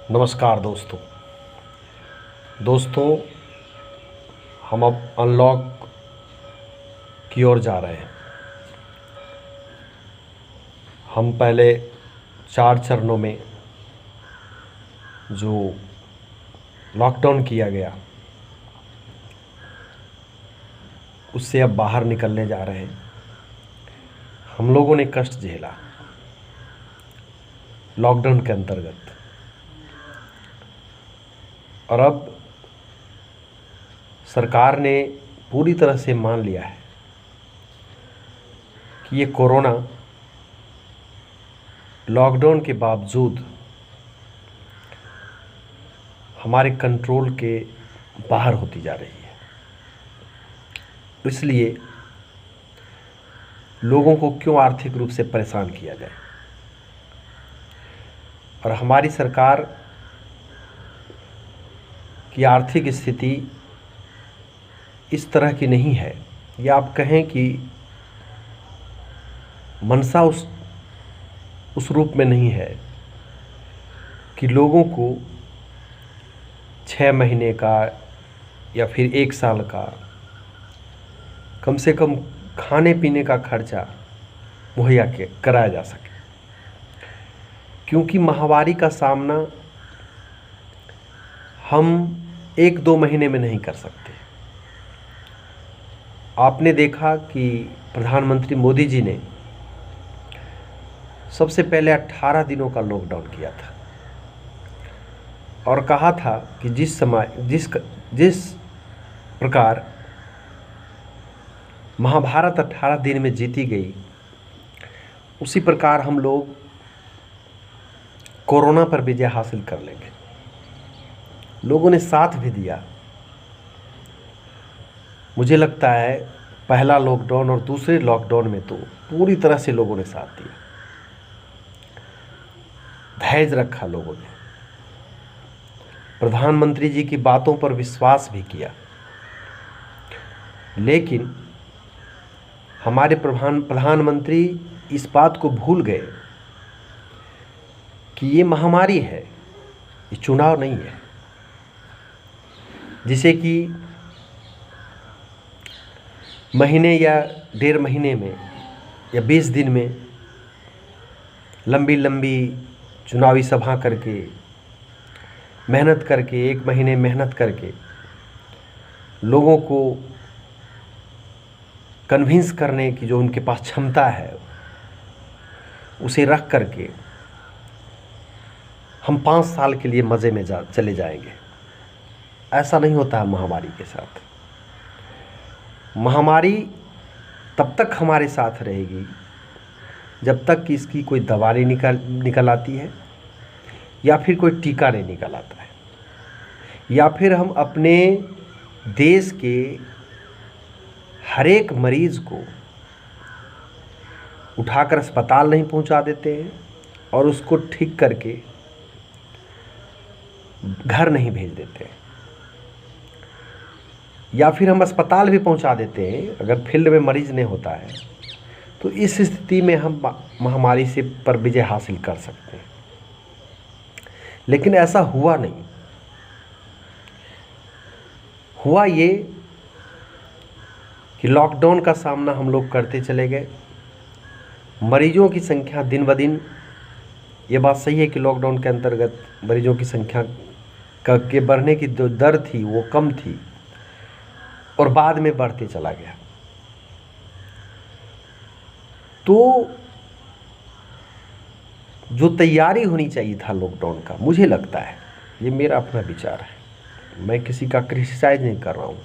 नमस्कार दोस्तों हम अब अनलॉक की ओर जा रहे हैं। हम पहले 4 चरणों में जो लॉकडाउन किया गया उससे अब बाहर निकलने जा रहे हैं। हम लोगों ने कष्ट झेला लॉकडाउन के अंतर्गत, और अब सरकार ने पूरी तरह से मान लिया है कि ये कोरोना लॉकडाउन के बावजूद हमारे कंट्रोल के बाहर होती जा रही है। इसलिए लोगों को क्यों आर्थिक रूप से परेशान किया जाए। और हमारी सरकार की आर्थिक स्थिति इस तरह की नहीं है, या आप कहें कि मनसा उस रूप में नहीं है कि लोगों को 6 महीने का या फिर 1 साल का कम से कम खाने पीने का खर्चा मुहैया कराया जा सके। क्योंकि महामारी का सामना हम 1-2 महीने में नहीं कर सकते। आपने देखा कि प्रधानमंत्री मोदी जी ने सबसे पहले 18 दिनों का लॉकडाउन किया था और कहा था कि जिस प्रकार महाभारत 18 दिन में जीती गई, उसी प्रकार हम लोग कोरोना पर विजय हासिल कर लेंगे। लोगों ने साथ भी दिया। मुझे लगता है पहला लॉकडाउन और दूसरे लॉकडाउन में तो पूरी तरह से लोगों ने साथ दिया, धैर्य रखा लोगों ने, प्रधानमंत्री जी की बातों पर विश्वास भी किया। लेकिन हमारे प्रधानमंत्री इस बात को भूल गए कि ये महामारी है, ये चुनाव नहीं है, जिसे कि महीने या 1.5 महीने में या 20 दिन में लंबी लंबी चुनावी सभा करके, मेहनत करके, 1 महीने मेहनत करके लोगों को कन्विंस करने की जो उनके पास क्षमता है उसे रख करके हम 5 साल के लिए मज़े में चले जाएंगे। ऐसा नहीं होता है महामारी के साथ। महामारी तब तक हमारे साथ रहेगी जब तक कि इसकी कोई दवा नहीं निकल आती है, या फिर कोई टीका नहीं निकल आता है, या फिर हम अपने देश के हर एक मरीज़ को उठाकर अस्पताल नहीं पहुंचा देते हैं और उसको ठीक करके घर नहीं भेज देते हैं, या फिर हम अस्पताल भी पहुंचा देते हैं अगर फील्ड में मरीज़ नहीं होता है, तो इस स्थिति में हम महामारी से पर विजय हासिल कर सकते हैं। लेकिन ऐसा हुआ नहीं। हुआ ये कि लॉकडाउन का सामना हम लोग करते चले गए। मरीजों की संख्या दिन ब दिन, ये बात सही है कि लॉकडाउन के अंतर्गत मरीजों की संख्या के बढ़ने की जो दर थी वो कम थी और बाद में बढ़ते चला गया। तो जो तैयारी होनी चाहिए था लॉकडाउन का, मुझे लगता है, ये मेरा अपना विचार है, मैं किसी का क्रिटिसाइज नहीं कर रहा हूँ,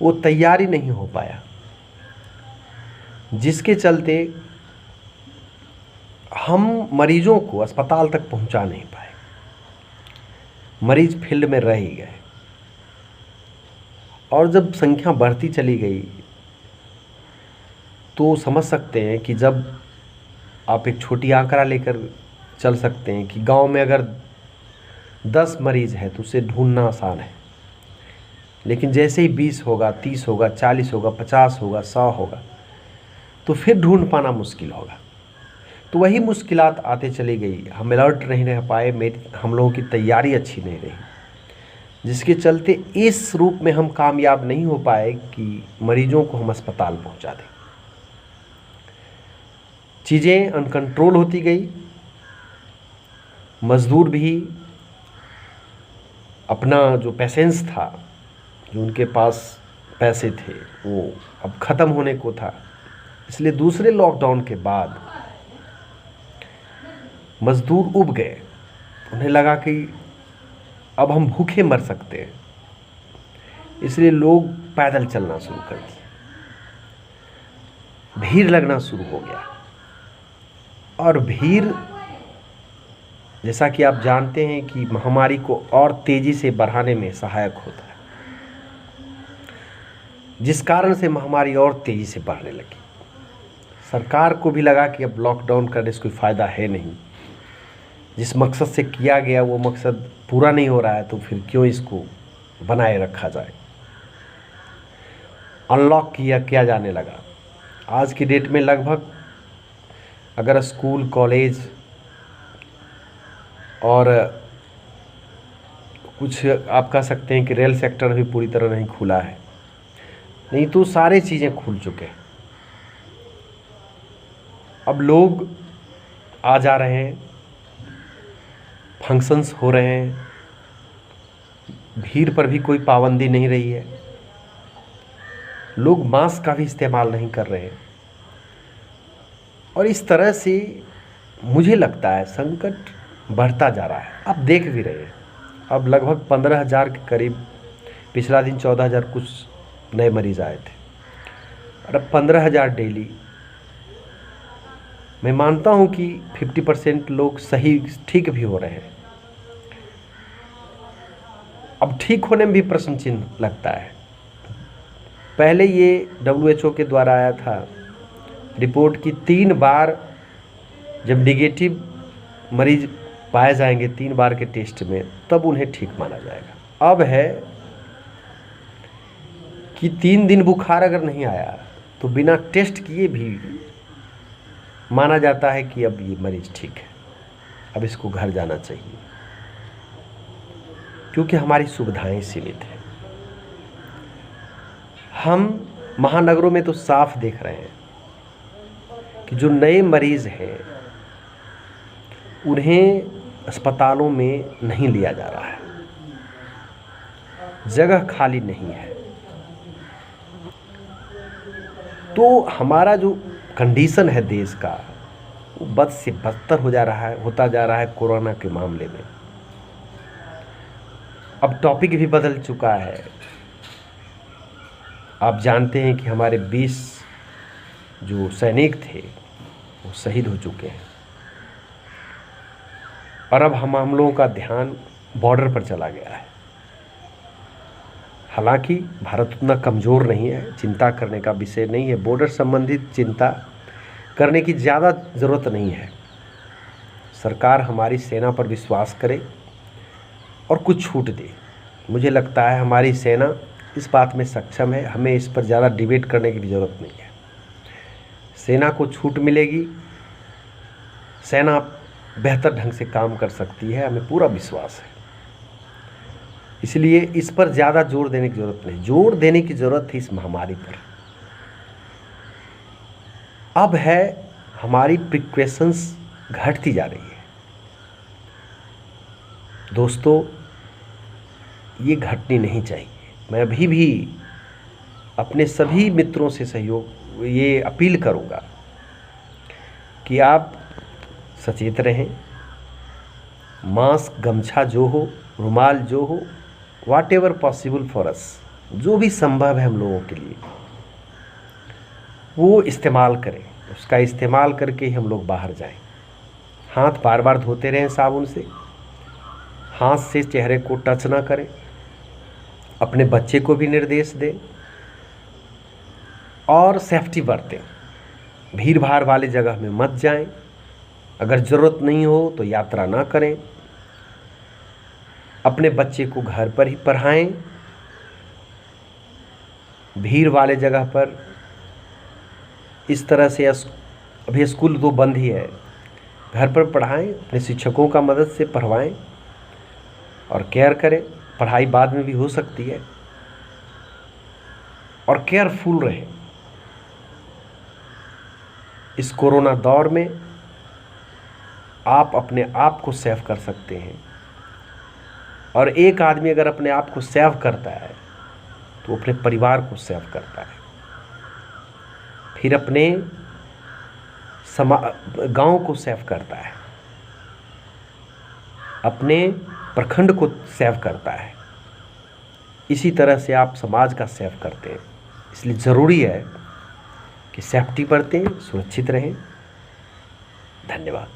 वो तैयारी नहीं हो पाया, जिसके चलते हम मरीजों को अस्पताल तक पहुंचा नहीं पाए। मरीज फील्ड में रह ही गए, और जब संख्या बढ़ती चली गई तो समझ सकते हैं कि जब आप एक छोटी आंकड़ा लेकर चल सकते हैं कि गांव में अगर 10 मरीज़ है तो उसे ढूंढना आसान है, लेकिन जैसे ही 20 होगा, 30 होगा, 40 होगा, 50 होगा, 100 होगा, तो फिर ढूंढ पाना मुश्किल होगा। तो वही मुश्किलात आते चली गई, हम अलर्ट नहीं रह पाए, हम लोगों की तैयारी अच्छी नहीं रही, जिसके चलते इस रूप में हम कामयाब नहीं हो पाए कि मरीजों को हम अस्पताल पहुंचा दें। चीज़ें अनकंट्रोल होती गई, मज़दूर भी अपना जो पेशेंस था, जो उनके पास पैसे थे, वो अब ख़त्म होने को था। इसलिए दूसरे लॉकडाउन के बाद मज़दूर उब गए, उन्हें लगा कि अब हम भूखे मर सकते हैं, इसलिए लोग पैदल चलना शुरू कर दिए, भीड़ लगना शुरू हो गया। और भीड़, जैसा कि आप जानते हैं कि महामारी को और तेज़ी से बढ़ाने में सहायक होता है, जिस कारण से महामारी और तेज़ी से बढ़ने लगी। सरकार को भी लगा कि अब लॉकडाउन करने से कोई फ़ायदा है नहीं, जिस मकसद से किया गया वो मकसद पूरा नहीं हो रहा है, तो फिर क्यों इसको बनाए रखा जाए। अनलॉक किया जाने लगा। आज की डेट में लगभग अगर स्कूल, कॉलेज और कुछ आप कह सकते हैं कि रेल सेक्टर भी पूरी तरह नहीं खुला है, नहीं तो सारे चीज़ें खुल चुके हैं। अब लोग आ जा रहे हैं, फंक्शंस हो रहे हैं, भीड़ पर भी कोई पाबंदी नहीं रही है, लोग मास्क का भी इस्तेमाल नहीं कर रहे हैं। और इस तरह से मुझे लगता है संकट बढ़ता जा रहा है। आप देख भी रहे हैं, अब लगभग 15,000 के करीब, पिछला दिन 14,000 कुछ नए मरीज आए थे, और अब 15,000 डेली। मैं मानता हूं कि 50% लोग सही ठीक भी हो रहे हैं। अब ठीक होने में भी प्रश्न चिन्ह लगता है। पहले ये WHO के द्वारा आया था रिपोर्ट की 3 बार जब नेगेटिव मरीज पाए जाएंगे 3 बार के टेस्ट में, तब उन्हें ठीक माना जाएगा। अब है कि 3 दिन बुखार अगर नहीं आया तो बिना टेस्ट किए भी माना जाता है कि अब ये मरीज ठीक है, अब इसको घर जाना चाहिए, क्योंकि हमारी सुविधाएं सीमित हैं। हम महानगरों में तो साफ देख रहे हैं कि जो नए मरीज हैं उन्हें अस्पतालों में नहीं लिया जा रहा है, जगह खाली नहीं है। तो हमारा जो कंडीशन है देश का, वो बद से बदतर होता जा रहा है कोरोना के मामले में। अब टॉपिक भी बदल चुका है। आप जानते हैं कि हमारे 20 जो सैनिक थे वो शहीद हो चुके हैं, और अब हम लोगों का ध्यान बॉर्डर पर चला गया है। हालांकि भारत उतना कमज़ोर नहीं है, चिंता करने का विषय नहीं है, बॉर्डर संबंधित चिंता करने की ज़्यादा ज़रूरत नहीं है। सरकार हमारी सेना पर विश्वास करे और कुछ छूट दे। मुझे लगता है हमारी सेना इस बात में सक्षम है, हमें इस पर ज़्यादा डिबेट करने की भी ज़रूरत नहीं है। सेना को छूट मिलेगी, सेना बेहतर ढंग से काम कर सकती है, हमें पूरा विश्वास है। इसलिए इस पर ज़्यादा जोर देने की ज़रूरत नहीं, जोर देने की ज़रूरत थी इस महामारी पर। अब है हमारी प्रिकॉशंस घटती जा रही है। दोस्तों, ये घटनी नहीं चाहिए। मैं अभी भी अपने सभी मित्रों से सहयोग ये अपील करूँगा कि आप सचेत रहें, मास्क, गमछा जो हो, रुमाल जो हो, what ever possible for us, जो भी संभव है हम लोगों के लिए वो इस्तेमाल करें। उसका इस्तेमाल करके ही हम लोग बाहर जाएं। हाथ बार बार धोते रहें साबुन से, हाथ से चेहरे को टच ना करें। अपने बच्चे को भी निर्देश दें और सेफ्टी बरतें। भीड़ भाड़ वाली जगह में मत जाएं। अगर ज़रूरत नहीं हो तो यात्रा ना करें। अपने बच्चे को घर पर ही पढ़ाएं। भीड़ वाले जगह पर इस तरह से, अभी स्कूल तो बंद ही है, घर पर पढ़ाएं, अपने शिक्षकों का मदद से पढ़वाएं और केयर करें। पढ़ाई बाद में भी हो सकती है, और केयरफुल रहें। इस कोरोना दौर में आप अपने आप को सेव कर सकते हैं, और एक आदमी अगर अपने आप को सेव करता है तो अपने परिवार को सेव करता है, फिर अपने गांव को सेव करता है, अपने प्रखंड को सेव करता है। इसी तरह से आप समाज का सेव करते हैं। इसलिए ज़रूरी है कि सेफ्टी बरतें, सुरक्षित रहें। धन्यवाद।